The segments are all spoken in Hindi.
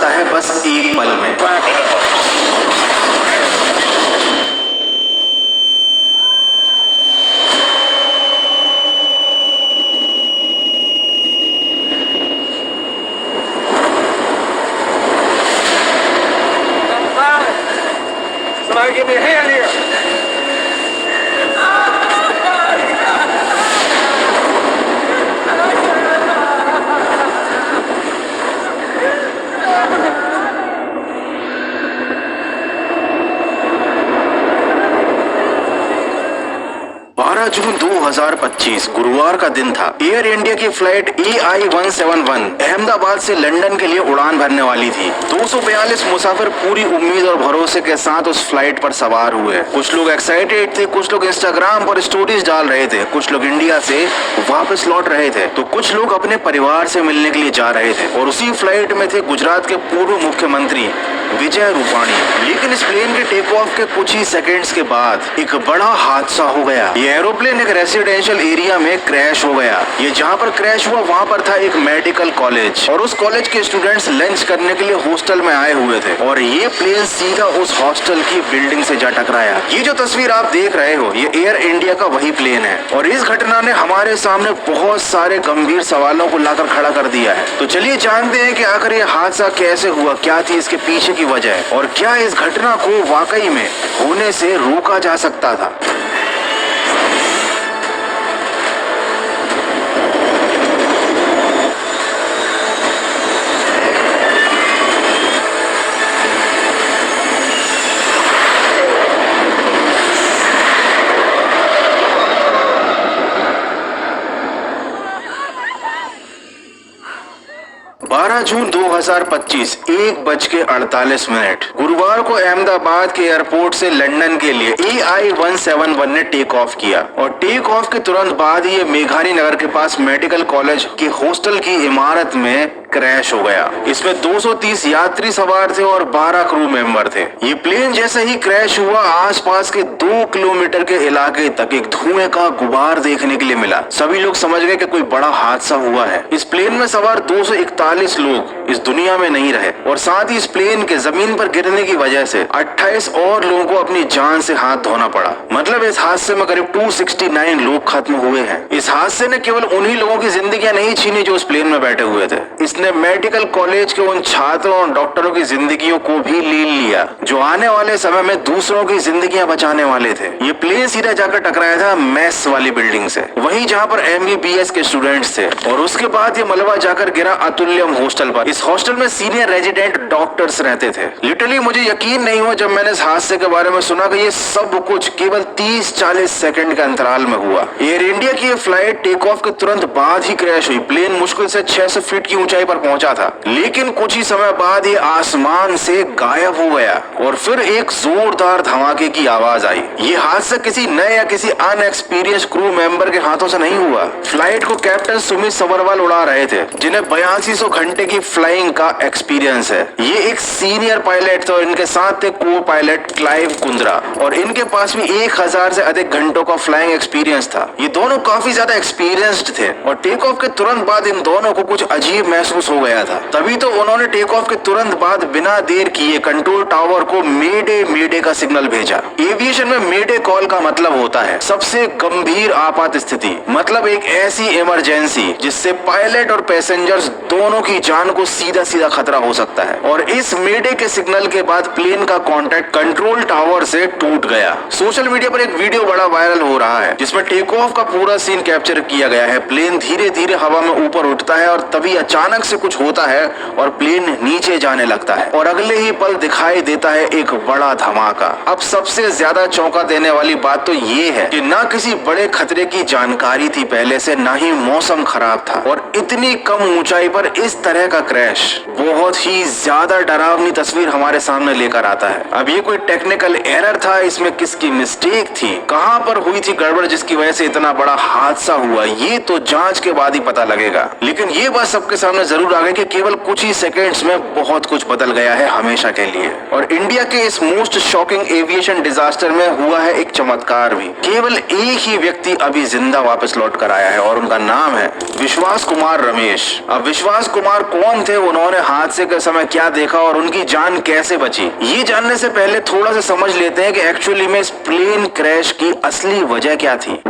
सकता है बस एक पल में। Somebody give me a hand here. 12 जून 2025 गुरुवार का दिन था। एयर इंडिया की फ्लाइट AI-171 अहमदाबाद से लंदन के लिए उड़ान भरने वाली थी। 242 मुसाफिर पूरी उम्मीद और भरोसे के साथ उस फ्लाइट पर सवार हुए। कुछ लोग एक्साइटेड थे, कुछ लोग इंस्टाग्राम पर स्टोरीज डाल रहे थे, कुछ लोग इंडिया से वापस लौट रहे थे, तो कुछ लोग अपने परिवार से मिलने के लिए जा रहे थे। और उसी फ्लाइट में थे गुजरात के पूर्व मुख्यमंत्री विजय रूपाणी। लेकिन इस प्लेन के टेक ऑफ के कुछ ही सेकंड्स के बाद एक बड़ा हादसा हो गया। ये एरोप्लेन एक रेसिडेंशियल एरिया में क्रैश हो गया। ये जहाँ पर क्रैश हुआ वहाँ पर था एक मेडिकल कॉलेज, और उस कॉलेज के स्टूडेंट्स लंच करने के लिए हॉस्टल में आए हुए थे, और ये प्लेन सीधा उस हॉस्टल की बिल्डिंग से जा टकराया। ये जो तस्वीर आप देख रहे हो, ये एयर इंडिया का वही प्लेन है, और इस घटना ने हमारे सामने बहुत सारे गंभीर सवालों को लाकर खड़ा कर दिया है। तो चलिए जानते हैं कि आखिर ये हादसा कैसे हुआ, क्या थी इसके पीछे की वजह, और क्या इस घटना को वाकई में होने से रोका जा सकता था। 12 जून 2025 1:48 गुरुवार को अहमदाबाद के एयरपोर्ट से लंदन के लिए AI-171 ने टेक ऑफ किया, और टेक ऑफ के तुरंत बाद ही ये मेघानी नगर के पास मेडिकल कॉलेज के हॉस्टल की इमारत में क्रैश हो गया। इसमें 230 यात्री सवार थे और 12 क्रू मेंबर थे। ये प्लेन जैसे ही क्रैश हुआ, आसपास के 2 किलोमीटर के इलाके तक एक धुएं का गुबार देखने के लिए मिला। सभी लोग समझ गए कि कोई बड़ा हादसा हुआ है। इस प्लेन में सवार 241 लोग इस दुनिया में नहीं रहे, और साथ ही इस प्लेन के जमीन पर गिरने की वजह से 28 और लोगों को अपनी जान से हाथ धोना पड़ा। मतलब इस हादसे में करीब 269 लोग खत्म हुए हैं। इस हादसे ने केवल उन्हीं लोगों की जिंदगियां नहीं छीनी जो उस प्लेन में बैठे हुए थे, इसने मेडिकल कॉलेज के उन छात्रों और डॉक्टरों की जिंदगियों को भी लीन लिया जो आने वाले समय में दूसरों की जिंदगियां बचाने वाले थे। ये प्लेन सीधा जाकर टकराया था मेस वाली बिल्डिंग से, वहीं जहां पर MBBS के स्टूडेंट्स थे, और उसके बाद ये मलबा जाकर गिरा अतुल्यम हॉस्टल पर। इस हॉस्टल में सीनियर रेजिडेंट डॉक्टर्स रहते थे। लिटरली मुझे यकीन नहीं हुआ जब मैंने इस हादसे के बारे में सुना कि ये सब कुछ केवल 30-40 सेकंड के अंतराल में हुआ। एयर इंडिया की ये फ्लाइट टेक ऑफ के तुरंत बाद ही क्रैश हुई। प्लेन मुश्किल से 600 फीट की ऊंचाई पर पहुंचा था, लेकिन कुछ ही समय बाद ये आसमान से गायब हो गया, और फिर एक जोरदार धमाके की आवाज आई। ये हादसा किसी नए या किसी अनएक्सपीरियंस क्रू मेंबर के हाथों से नहीं हुआ। फ्लाइट को कैप्टन सुमित सबरवाल उड़ा रहे थे, जिन्हें 8200 घंटे की फ्लाइंग का एक्सपीरियंस है। ये एक सीनियर पायलट थे, और इनके साथ थे को पायलट क्लाइव कुंद्रा, और इनके पास भी 1000 से अधिक घंटों का फ्लाइंग एक्सपीरियंस था। ये दोनों काफी ज्यादा एक्सपीरियंस्ड थे, और टेक ऑफ के तुरंत बाद इन दोनों को कुछ अजीब महसूस हो गया था। तभी तो उन्होंने टेक ऑफ के तुरंत बाद बिना देर किए कंट्रोल टावर को मेडे मेडे का सिग्नल भेजा। एविएशन में मेडे कॉल का मतलब होता है सबसे गंभीर आपात स्थिति, मतलब एक ऐसी इमरजेंसी जिससे पायलट और पैसेंजर्स दोनों की जान को सीधा सीधा खतरा हो सकता है। और इस मेडे के सिग्नल के बाद प्लेन का कांटेक्ट कंट्रोल टावर से टूट गया। सोशल मीडिया पर एक वीडियो बड़ा वायरल हो रहा है जिसमें टेक ऑफ का पूरा सीन कैप्चर किया गया है। प्लेन धीरे धीरे हवा में ऊपर उठता है, और तभी अचानक से कुछ होता है और प्लेन नीचे जाने लगता है, और अगले ही पल दिखाई देता है एक बड़ा धमाका। अब सबसे ज्यादा चौंका देने वाली बात तो ये है कि ना किसी बड़े खतरे की जानकारी थी पहले से, ना ही मौसम खराब था, और इतनी कम ऊंचाई पर इस तरह का क्रैश बहुत ही ज्यादा डरावनी तस्वीर हमारे सामने लेकर आता है। अब ये कोई टेक्निकल एरर था, इसमें किसकी मिस्टेक थी, कहां पर हुई थी गड़बड़ जिसकी वजह से इतना बड़ा हादसा हुआ, ये तो जांच के बाद ही पता लगेगा। लेकिन ये बात सबके सामने जरूर आ गई कि केवल कुछ ही सेकंड्स में बहुत कुछ बदल गया है हमेशा के लिए। और इंडिया के इस मोस्ट शॉकिंग एविएशन डिजास्टर में हुआ है एक चमत्कार भी। केवल एक ही व्यक्ति अभी जिंदा वापस लौट कर आया है, और उनका नाम है विश्वास कुमार रमेश। अब विश्वास कुमार कौन थे थे, उन्होंने हादसे के समय क्या देखा और उनकी जान कैसे बची। ये जानने से पहले थोड़ा सा समझ लेते हैं कि एक्चुअली में इस प्लेन क्रैश की असली वजह क्या थी।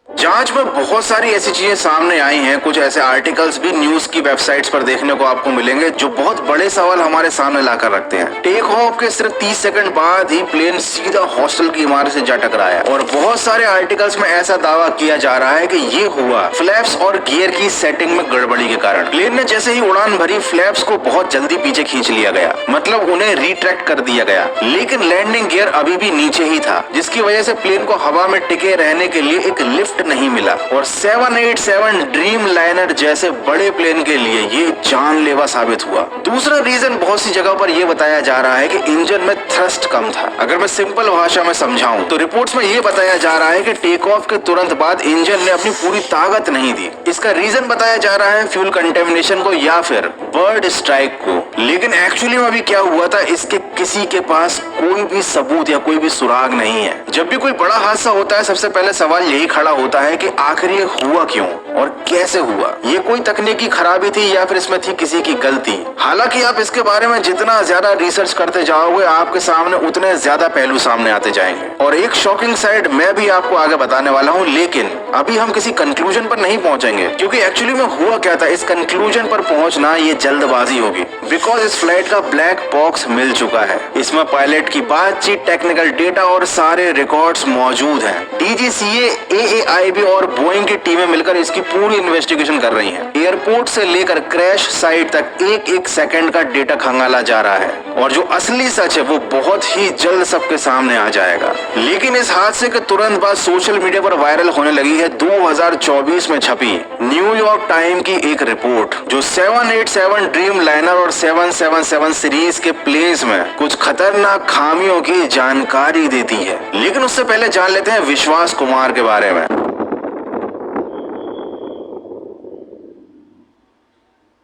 जांच में बहुत सारी ऐसी चीजें सामने आई हैं, कुछ ऐसे आर्टिकल्स भी न्यूज की वेबसाइट्स पर देखने को आपको मिलेंगे जो बहुत बड़े सवाल हमारे सामने लाकर रखते हैं। टेक ऑफ के सिर्फ 30 सेकंड बाद ही प्लेन सीधा हॉस्टल की इमारत से जा टकराया और बहुत सारे आर्टिकल्स में ऐसा दावा किया जा रहा है कि ये हुआ फ्लैप्स और गियर की सेटिंग में गड़बड़ी के कारण। प्लेन ने जैसे ही उड़ान भरी, फ्लैप्स को बहुत जल्दी पीछे खींच लिया गया, मतलब उन्हें रिट्रैक्ट कर दिया गया, लेकिन लैंडिंग गियर अभी भी नीचे ही था, जिसकी वजह से प्लेन को हवा में टिके रहने के लिए एक लिफ्ट नहीं मिला और 787 ड्रीम लाइनर जैसे बड़े प्लेन के लिए ये जानलेवा साबित हुआ। दूसरा रीजन बहुत सी जगह पर यह बताया जा रहा है कि इंजन में थ्रस्ट कम था। अगर मैं सिंपल भाषा में समझाऊं तो रिपोर्ट्स में यह बताया जा रहा है कि टेक ऑफ के तुरंत बाद इंजन ने अपनी पूरी ताकत नहीं दी। इसका रीजन बताया जा रहा है फ्यूल कंटेमिनेशन को या फिर बर्ड स्ट्राइक को, लेकिन एक्चुअली में अभी क्या हुआ था इसके किसी के पास कोई भी सबूत या कोई भी सुराग नहीं है। जब भी कोई बड़ा हादसा होता है, सबसे पहले सवाल यही खड़ा होता है कि आखिर ये हुआ क्यों और कैसे हुआ। ये कोई तकनीकी खराबी थी या फिर इसमें थी किसी की गलती। हालांकि आप इसके बारे में जितना ज्यादा रिसर्च करते जाओगे, आपके सामने उतने ज्यादा पहलू सामने आते जाएंगे और एक शॉकिंग साइड मैं भी आपको आगे बताने वाला हूँ। लेकिन अभी हम किसी कंक्लूजन पर नहीं पहुंचेंगे, क्योंकि एक्चुअली में हुआ क्या था, इस कंक्लूजन पर पहुंचना ये जल्दबाजी होगी, बिकॉज इस फ्लाइट का ब्लैक बॉक्स मिल चुका है। इसमें पायलट की बातचीत, टेक्निकल डेटा और सारे रिकॉर्ड्स मौजूद हैं। DGCA, AAIB और बोइंग की टीमें मिलकर इसकी पूरी इन्वेस्टिगेशन कर रही हैं। एयरपोर्ट से लेकर क्रैश साइट तक एक एक सेकंड का डेटा खंगाला जा रहा है और जो असली सच है वो बहुत ही जल्द सबके सामने आ जाएगा। लेकिन इस हादसे के तुरंत बाद सोशल मीडिया पर वायरल होने लगी है 2024 में छपी न्यूयॉर्क टाइम की एक रिपोर्ट, जो 787 ड्रीम लाइनर और 777 सीरीज के प्लेन्स में कुछ खतरनाक खामियों की जानकारी देती है। लेकिन उससे पहले जान लेते हैं विश्वास कुमार के बारे में।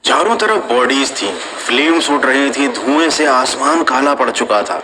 चारों तरफ बॉडीज थी, फ्लेम्स उड़ रही थी, धुएं से आसमान काला पड़ चुका था,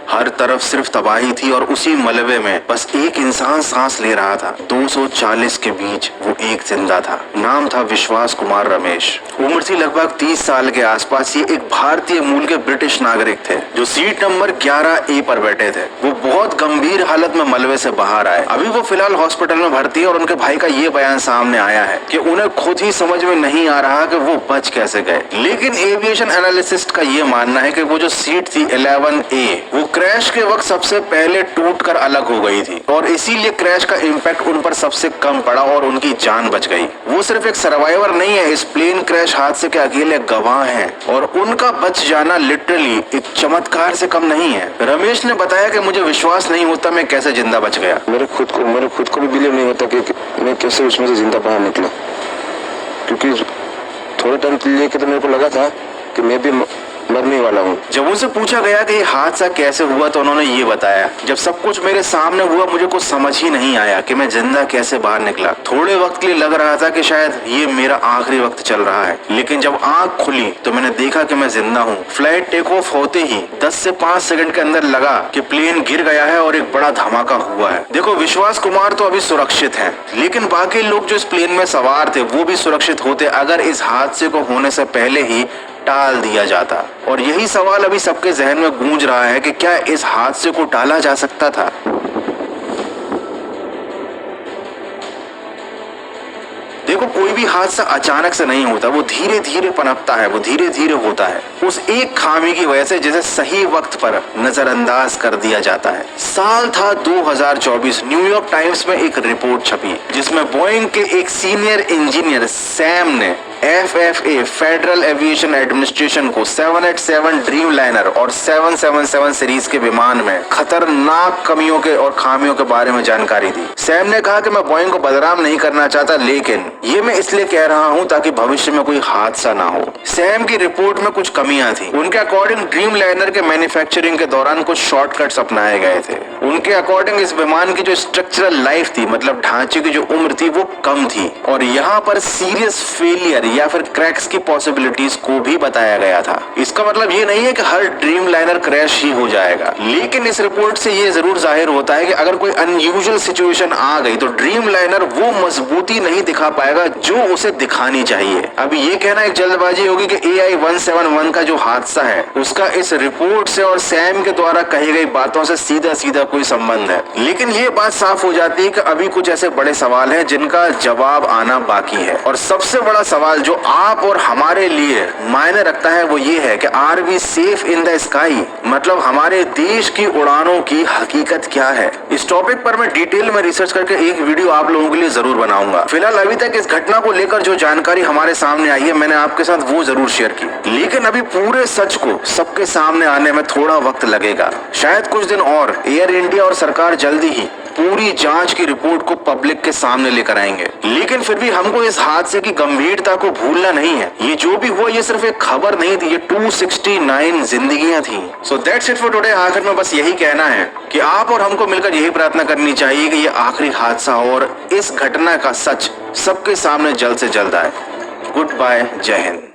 हर तरफ सिर्फ तबाही थी और उसी मलबे में बस एक इंसान सांस ले रहा था। 240 के बीच वो एक जिंदा था। नाम था विश्वास कुमार रमेश। उम्र थी लगभग 30 साल के आसपास। ये एक भारतीय मूल के ब्रिटिश नागरिक थे जो सीट नंबर 11A पर बैठे थे। वो बहुत गंभीर हालत में मलबे से बाहर आए। अभी वो फिलहाल हॉस्पिटल में भर्ती है और उनके भाई का ये बयान सामने आया है कि उन्हें खुद ही समझ में नहीं आ रहा कि वो बच कैसे गए। लेकिन एविएशन एनालिसिस्ट का ये मानना है कि वो जो सीट थी 11A, वो क्रैश के वक्त सबसे पहले टूटकर अलग हो गई थी और इसीलिए क्रैश का इम्पैक्ट उन पर सबसे कम पड़ा और उनकी जान बच गई। वो सिर्फ एक सर्वाइवर नहीं है, इस प्लेन क्रैश हादसे के अकेले गवाह हैं और उनका बच जाना लिटरली एक चमत्कार से कम नहीं है। रमेश ने बताया कि मुझे विश्वास नहीं होता मैं कैसे जिंदा बच गया। मेरे खुद को भी बिलीव नहीं होता कि मैं कैसे उसमें से जिंदा बाहर निकला, क्योंकि थोड़े टाइम के लिए तो मेरे को लगा था कि मैं भी मरने वाला हूँ। जब उनसे पूछा गया कि ये हादसा कैसे हुआ तो उन्होंने ये बताया, जब सब कुछ मेरे सामने हुआ मुझे कुछ समझ ही नहीं आया कि मैं जिंदा कैसे बाहर निकला। थोड़े वक्त के लिए लग रहा था कि शायद ये मेरा आखिरी वक्त चल रहा है, लेकिन जब आंख खुली तो मैंने देखा कि मैं जिंदा हूँ। फ्लाइट टेक ऑफ होते ही 10 से 5 सेकंड के अंदर लगा कि प्लेन गिर गया है और एक बड़ा धमाका हुआ है। देखो, विश्वास कुमार तो अभी सुरक्षित हैं, लेकिन बाकी लोग जो इस प्लेन में सवार थे वो भी सुरक्षित होते अगर इस हादसे को होने से पहले ही टाल दिया जाता। और यही सवाल अभी सबके जहन में गूंज रहा है कि क्या इस हादसे को टाला जा सकता था। देखो, कोई भी हादसा अचानक से नहीं होता, वो धीरे धीरे पनपता है, वो धीरे धीरे होता है उस एक खामी की वजह से जिसे सही वक्त पर नजरअंदाज कर दिया जाता है। साल था 2024। न्यूयॉर्क टाइम्स में एक रिपोर्ट छपी जिसमें बोइंग के एक सीनियर इंजीनियर सैम ने FFA फेडरल एविएशन एडमिनिस्ट्रेशन को 787 ड्रीम लाइनर और 777 सीरीज के विमान में खतरनाक कमियों के और खामियों के बारे में जानकारी दी। सैम ने कहा कि मैं बोइंग को बदनाम नहीं करना चाहता, लेकिन ये मैं इसलिए कह रहा हूँ ताकि भविष्य में कोई हादसा ना हो। सैम की रिपोर्ट में कुछ कमियां थी। उनके अकॉर्डिंग ड्रीम लाइनर के मैन्युफैक्चरिंग के दौरान कुछ शॉर्टकट्स अपनाए गए थे। उनके अकॉर्डिंग इस विमान की जो स्ट्रक्चरल लाइफ थी, मतलब ढांचे की जो उम्र थी, वो कम थी और यहाँ पर सीरियस फेलियर या फिर क्रैक्स की पॉसिबिलिटीज को भी बताया गया था। इसका मतलब ये नहीं है कि हर ड्रीम लाइनर क्रैश ही हो जाएगा, लेकिन इस रिपोर्ट से ये जरूर जाहिर होता है कि अगर कोई अनयूजुअल सिचुएशन आ गई तो ड्रीम लाइनर वो मजबूती नहीं दिखा पाएगा जो उसे दिखानी चाहिए। अभी ये कहना एक जल्दबाजी होगी कि AI-171 का जो हादसा है उसका इस रिपोर्ट से और सैम के द्वारा कही गई बातों से सीधा सीधा कोई संबंध है, लेकिन ये बात साफ हो जाती है कि अभी कुछ ऐसे बड़े सवाल हैं जिनका जवाब आना बाकी है। और सबसे बड़ा सवाल जो आप और हमारे लिए मायने रखता है वो ये है कि are we safe in the sky, मतलब हमारे देश की उड़ानों की हकीकत क्या है। इस टॉपिक पर मैं डिटेल में रिसर्च करके एक वीडियो आप लोगों के लिए जरूर बनाऊंगा। फिलहाल अभी तक इस घटना को लेकर जो जानकारी हमारे सामने आई है मैंने आपके साथ वो जरूर शेयर की, लेकिन अभी पूरे सच को सबके सामने आने में थोड़ा वक्त लगेगा, शायद कुछ दिन और। एयर इंडिया और सरकार जल्दी ही पूरी जांच की रिपोर्ट को पब्लिक के सामने लेकर आएंगे, लेकिन फिर भी हमको इस हादसे की गंभीरता को भूलना नहीं है। ये जो भी हुआ ये सिर्फ एक खबर नहीं थी, ये 269 जिंदगियां थी। So that's it for today. आखिर में बस यही कहना है कि आप और हमको मिलकर यही प्रार्थना करनी चाहिए कि ये आखिरी हादसा और इस घटना का सच सबके सामने जल्द से जल्द आए। गुड बाय, जय हिंद।